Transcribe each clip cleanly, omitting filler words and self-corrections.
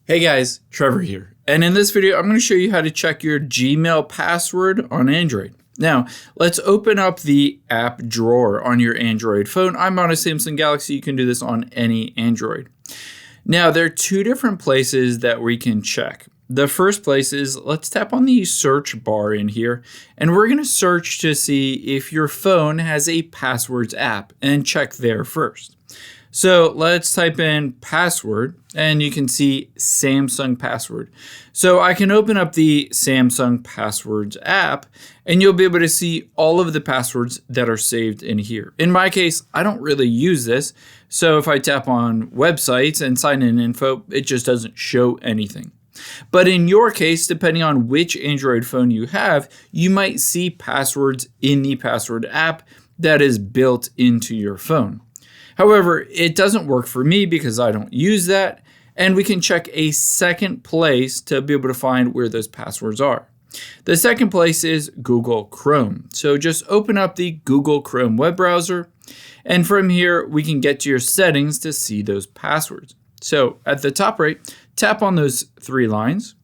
Hey guys, Trevor here. And in this video, I'm going to show you how to check your Gmail password on Android. Now, let's open up the app drawer on your Android phone. I'm on a Samsung Galaxy. You can do this on any Android. Now, there are two different places that we can check. The first place is, let's tap on the search bar in here, and we're going to search to see if your phone has a passwords app and check there first. So let's type in password and you can see Samsung password. So I can open up the Samsung passwords app and you'll be able to see all of the passwords that are saved in here. In my case, I don't really use this. So if I tap on websites and sign in info, it just doesn't show anything. But in your case, depending on which Android phone you have, you might see passwords in the password app that is built into your phone. However, it doesn't work for me because I don't use that, and we can check a second place to be able to find where those passwords are. The second place is Google Chrome. So just open up the Google Chrome web browser, and from here we can get to your settings to see those passwords. So at the top right, tap on those three lines,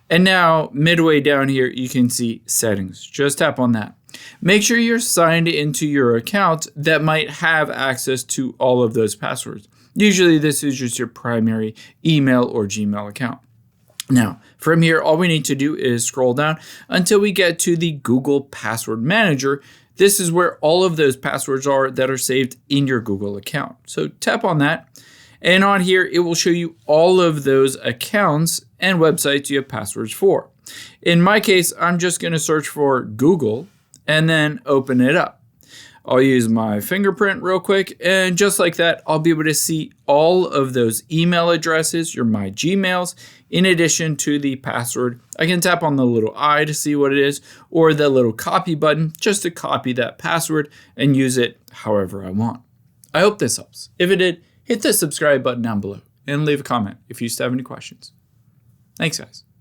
and now midway down here you can see settings. Just tap on that. Make sure you're signed into your account that might have access to all of those passwords. Usually this is just your primary email or Gmail account. Now, from here, all we need to do is scroll down until we get to the Google Password Manager. This is where all of those passwords are that are saved in your Google account. So tap on that. And on here, it will show you all of those accounts and websites you have passwords for. In my case, I'm just going to search for Google and then open it up. I'll use my fingerprint real quick, and just like that, I'll be able to see all of those email addresses, my Gmails, in addition to the password. I can tap on the little I to see what it is, or the little copy button just to copy that password and use it however I want. I hope this helps. If it did, hit the subscribe button down below and leave a comment if you still have any questions. Thanks, guys.